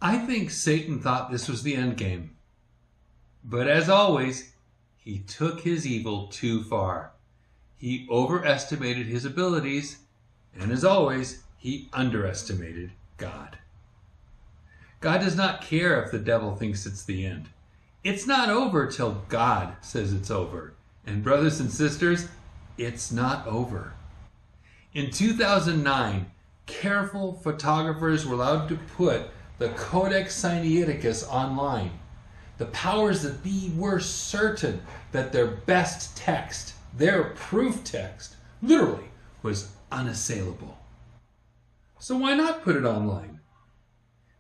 I think Satan thought this was the end game. But as always, he took his evil too far. He overestimated his abilities, and as always, he underestimated God. God does not care if the devil thinks it's the end. It's not over till God says it's over. And brothers and sisters, it's not over. In 2009, careful photographers were allowed to put the Codex Sinaiticus online. The powers that be were certain that their best text, their proof text, literally was unassailable. So why not put it online?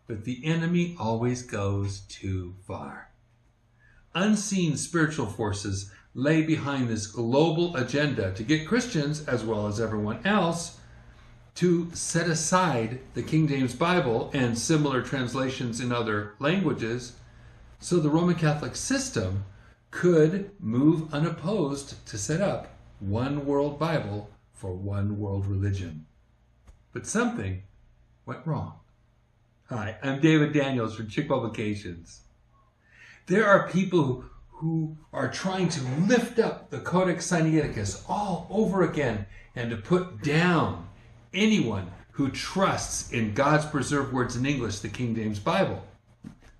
But the enemy always goes too far. Unseen spiritual forces lay behind this global agenda to get Christians, as well as everyone else, to set aside the King James Bible and similar translations in other languages so the Roman Catholic system could move unopposed to set up one world Bible for one world religion. But something went wrong. Hi, I'm David Daniels from Chick Publications. There are people who are trying to lift up the Codex Sinaiticus all over again and to put down anyone who trusts in God's preserved words in English, the King James Bible.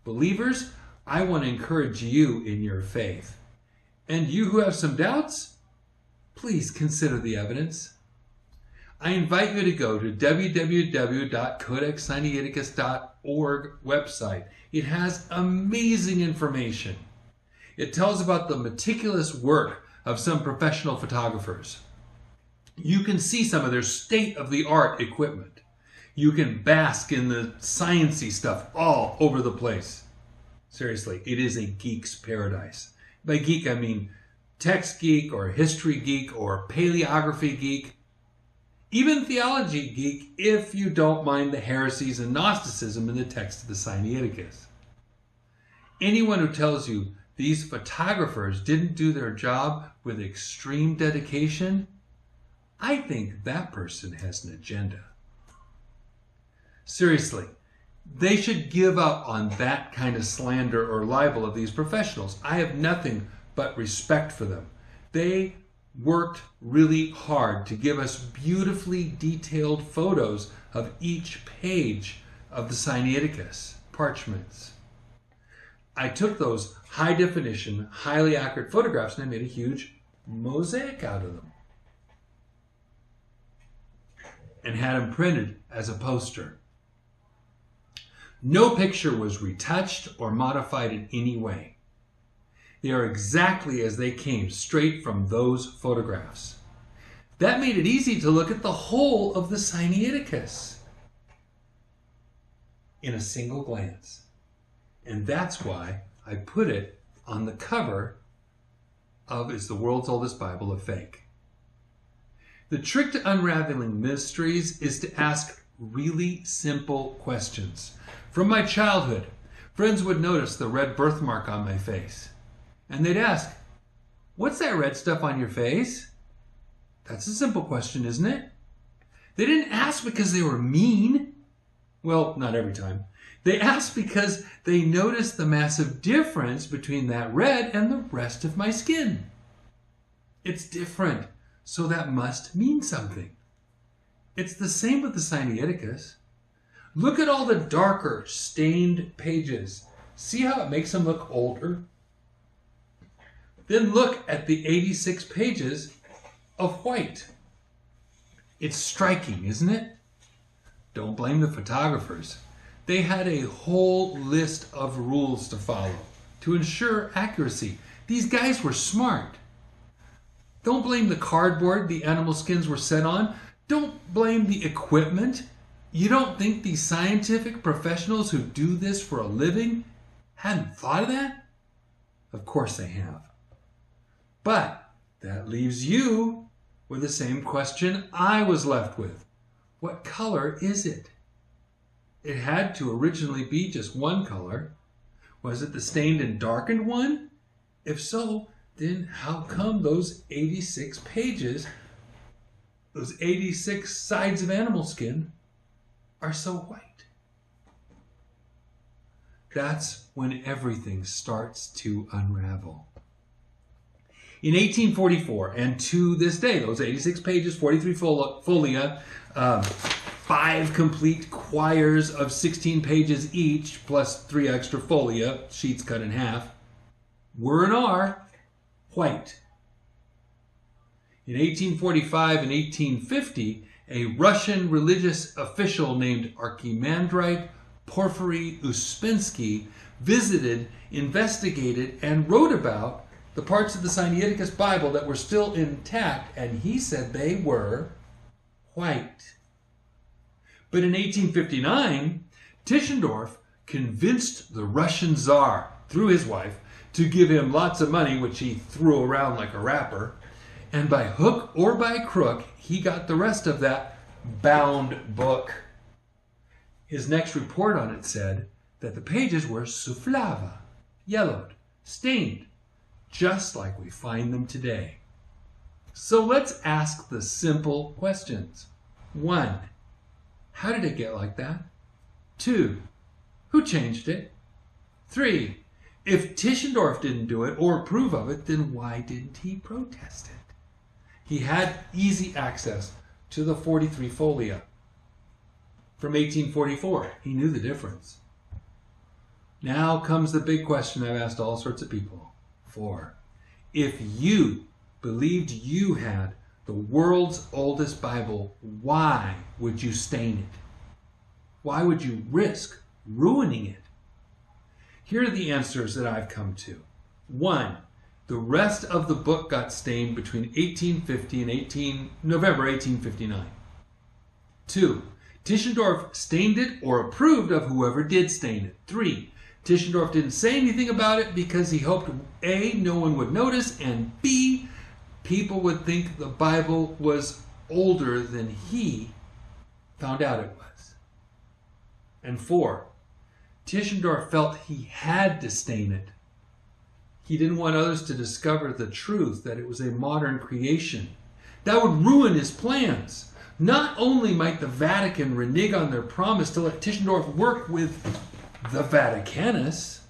Believers, I want to encourage you in your faith. And you who have some doubts, please consider the evidence. I invite you to go to www.codexsinaiticus.org website. It has amazing information. It tells about the meticulous work of some professional photographers. You can see some of their state-of-the-art equipment. You can bask in the sciencey stuff all over the place. Seriously, it is a geek's paradise. By geek, I mean text geek or history geek or paleography geek. Even theology geek, if you don't mind the heresies and Gnosticism in the text of the Sinaiticus. Anyone who tells you these photographers didn't do their job with extreme dedication, I think that person has an agenda. Seriously, they should give up on that kind of slander or libel of these professionals. I have nothing but respect for them. They worked really hard to give us beautifully detailed photos of each page of the Sinaiticus parchments. I took those high definition, highly accurate photographs and I made a huge mosaic out of them and had them printed as a poster. No picture was retouched or modified in any way. They are exactly as they came, straight from those photographs. That made it easy to look at the whole of the Sinaiticus in a single glance. And that's why I put it on the cover of Is the World's Oldest Bible a Fake? The trick to unraveling mysteries is to ask really simple questions. From my childhood, friends would notice the red birthmark on my face. And they'd ask, "What's that red stuff on your face?" That's a simple question, isn't it? They didn't ask because they were mean. Well, not every time. They asked because they noticed the massive difference between that red and the rest of my skin. It's different, so that must mean something. It's the same with the Sinaiticus. Look at all the darker, stained pages. See how it makes them look older? Then look at the 86 pages of white. It's striking, isn't it? Don't blame the photographers. They had a whole list of rules to follow to ensure accuracy. These guys were smart. Don't blame the cardboard the animal skins were set on. Don't blame the equipment. You don't think these scientific professionals who do this for a living hadn't thought of that? Of course they have. But that leaves you with the same question I was left with. What color is it? It had to originally be just one color. Was it the stained and darkened one? If so, then how come those 86 pages, those 86 sides of animal skin are so white? That's when everything starts to unravel. In 1844, and to this day, those 86 pages, 43 folia, 5 complete quires of 16 pages each, plus 3 extra folia, sheets cut in half, were and are white. In 1845 and 1850, a Russian religious official named Archimandrite Porfiry Uspensky visited, investigated, and wrote about the parts of the Sinaiticus Bible that were still intact, and he said they were white. But in 1859, Tischendorf convinced the Russian Tsar, through his wife, to give him lots of money, which he threw around like a rapper, and by hook or by crook, he got the rest of that bound book. His next report on it said that the pages were souflava, yellowed, stained, just like we find them today. So let's ask the simple questions. 1. How did it get like that? 2. Who changed it? 3. If Tischendorf didn't do it or approve of it, then why didn't he protest it? He had easy access to the 43 folia. From 1844, he knew the difference. Now comes the big question I've asked all sorts of people. 4. If you believed you had the world's oldest Bible, why would you stain it? Why would you risk ruining it? Here are the answers that I've come to. 1. The rest of the book got stained between 1850 and November 1859. 2. Tischendorf stained it or approved of whoever did stain it. 3. Tischendorf didn't say anything about it because he hoped A, no one would notice, and B, people would think the Bible was older than he found out it was. And 4. Tischendorf felt he had to stain it. He didn't want others to discover the truth that it was a modern creation. That would ruin his plans. Not only might the Vatican renege on their promise to let Tischendorf work with the Vaticanus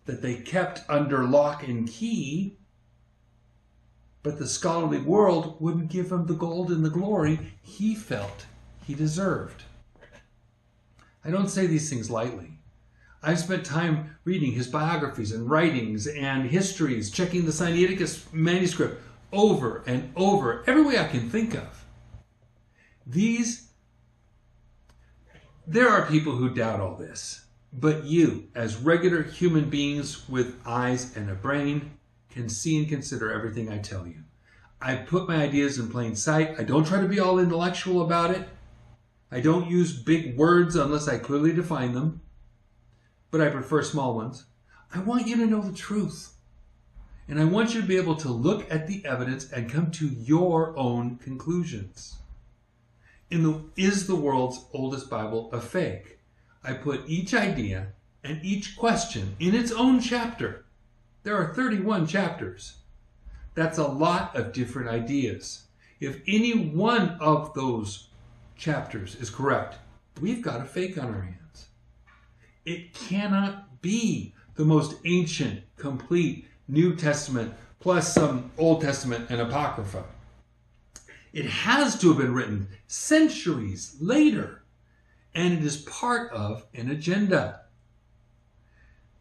that they kept under lock and key, but the scholarly world wouldn't give him the gold and the glory he felt he deserved. I don't say these things lightly. I've spent time reading his biographies and writings and histories, checking the Sinaiticus manuscript over and over, every way I can think of. There are people who doubt all this, but you, as regular human beings with eyes and a brain, can see and consider everything I tell you. I put my ideas in plain sight. I don't try to be all intellectual about it. I don't use big words unless I clearly define them, but I prefer small ones. I want you to know the truth, and I want you to be able to look at the evidence and come to your own conclusions. Is the world's oldest Bible a fake? I put each idea and each question in its own chapter. There are 31 chapters. That's a lot of different ideas. If any one of those chapters is correct, we've got a fake on our hands. It cannot be the most ancient, complete New Testament plus some Old Testament and Apocrypha. It has to have been written centuries later, and it is part of an agenda.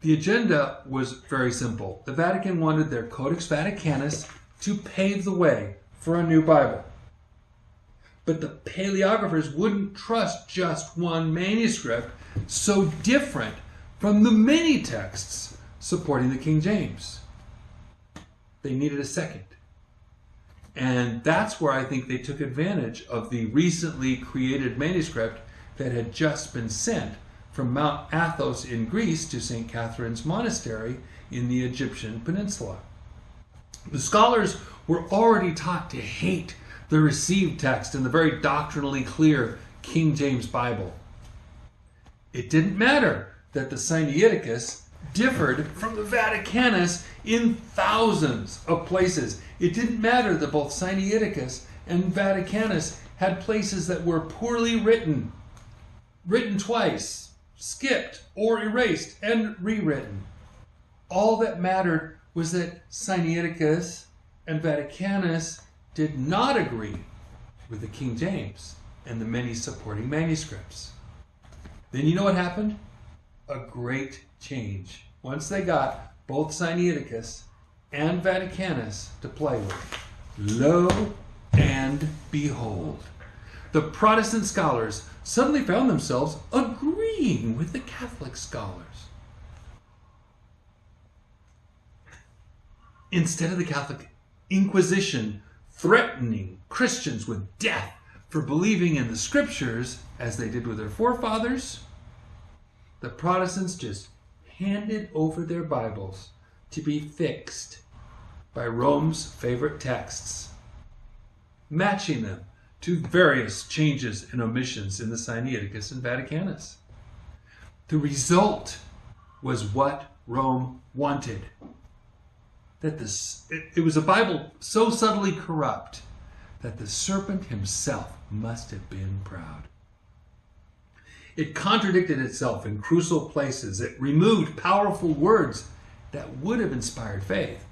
The agenda was very simple. The Vatican wanted their Codex Vaticanus to pave the way for a new Bible. But the paleographers wouldn't trust just one manuscript so different from the many texts supporting the King James. They needed a second. And that's where I think they took advantage of the recently created manuscript that had just been sent from Mount Athos in Greece to St. Catherine's Monastery in the Egyptian peninsula. The scholars were already taught to hate the received text in the very doctrinally clear King James Bible. It didn't matter that the Sinaiticus differed from the Vaticanus in thousands of places. It didn't matter that both Sinaiticus and Vaticanus had places that were poorly written twice, skipped or erased and rewritten. All that mattered was that Sinaiticus and Vaticanus did not agree with the King James and the many supporting manuscripts. Then you know what happened? A great change. Once they got both Sinaiticus and Vaticanus to play with. Lo and behold, the Protestant scholars suddenly found themselves agreeing with the Catholic scholars. Instead of the Catholic Inquisition threatening Christians with death for believing in the scriptures as they did with their forefathers, the Protestants just handed over their Bibles to be fixed by Rome's favorite texts, matching them to various changes and omissions in the Sinaiticus and Vaticanus. The result was what Rome wanted. That it was a Bible so subtly corrupt that the serpent himself must have been proud. It contradicted itself in crucial places. It removed powerful words that would have inspired faith.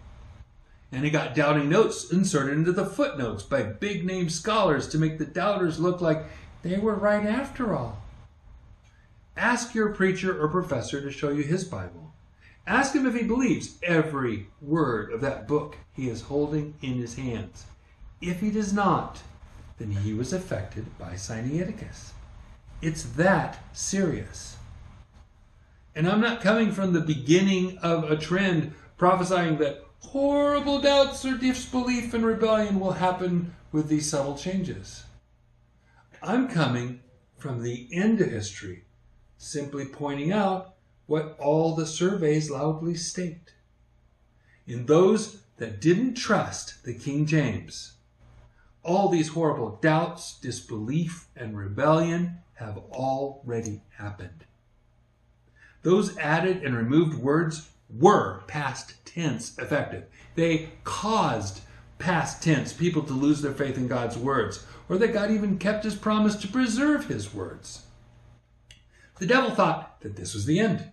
And it got doubting notes inserted into the footnotes by big-name scholars to make the doubters look like they were right after all. Ask your preacher or professor to show you his Bible. Ask him if he believes every word of that book he is holding in his hands. If he does not, then he was affected by Sinaiticus. It's that serious. And I'm not coming from the beginning of a trend prophesying that horrible doubts or disbelief and rebellion will happen with these subtle changes. I'm coming from the end of history, simply pointing out what all the surveys loudly state. In those that didn't trust the King James, all these horrible doubts, disbelief, and rebellion have already happened. Those added and removed words were past tense effective. They caused past tense people to lose their faith in God's words, or that God even kept his promise to preserve his words. The devil thought that this was the end.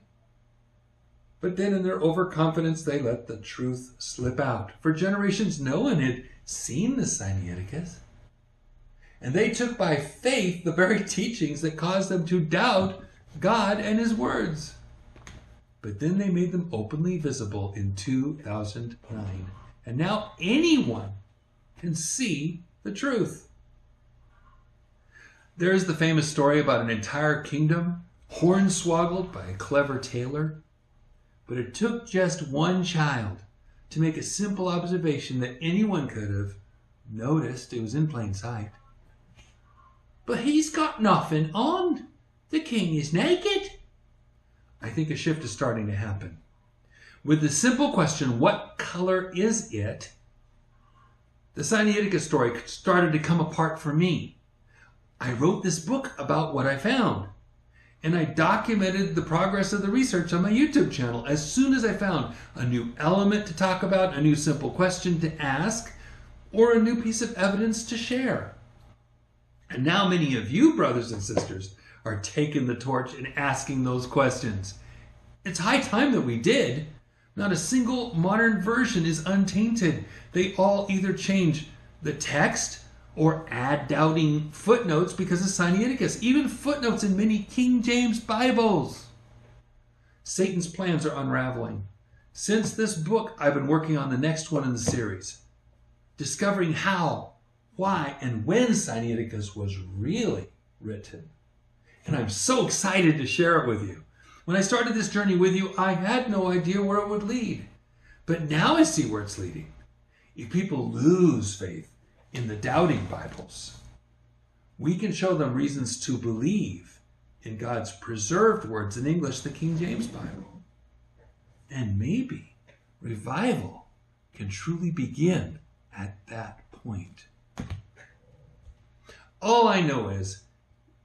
But then in their overconfidence, they let the truth slip out. For generations, no one had seen the Sinaiticus. And they took by faith the very teachings that caused them to doubt God and his words. But then they made them openly visible in 2009. And now anyone can see the truth. There is the famous story about an entire kingdom hornswoggled by a clever tailor. But it took just one child to make a simple observation that anyone could have noticed. It was in plain sight. But he's got nothing on. The king is naked. I think a shift is starting to happen. With the simple question, what color is it? The Sinaiticus story started to come apart for me. I wrote this book about what I found. And I documented the progress of the research on my YouTube channel as soon as I found a new element to talk about, a new simple question to ask, or a new piece of evidence to share. And now many of you, brothers and sisters, are taking the torch and asking those questions. It's high time that we did. Not a single modern version is untainted. They all either change the text or add doubting footnotes because of Sinaiticus, even footnotes in many King James Bibles. Satan's plans are unraveling. Since this book, I've been working on the next one in the series, discovering how, why, and when Sinaiticus was really written. And I'm so excited to share it with you. When I started this journey with you, I had no idea where it would lead. But now I see where it's leading. If people lose faith in the doubting Bibles, we can show them reasons to believe in God's preserved words in English, the King James Bible. And maybe revival can truly begin at that point. All I know is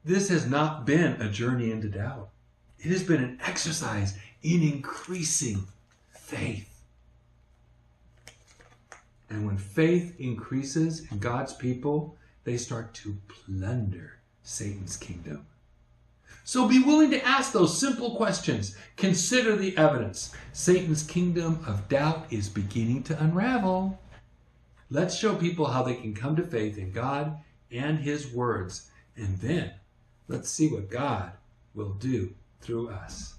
this has not been a journey into doubt. It has been an exercise in increasing faith. And when faith increases in God's people, they start to plunder Satan's kingdom. So be willing to ask those simple questions. Consider the evidence. Satan's kingdom of doubt is beginning to unravel. Let's show people how they can come to faith in God and his words. And then let's see what God will do through us.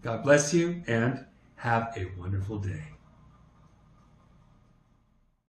God bless you and have a wonderful day.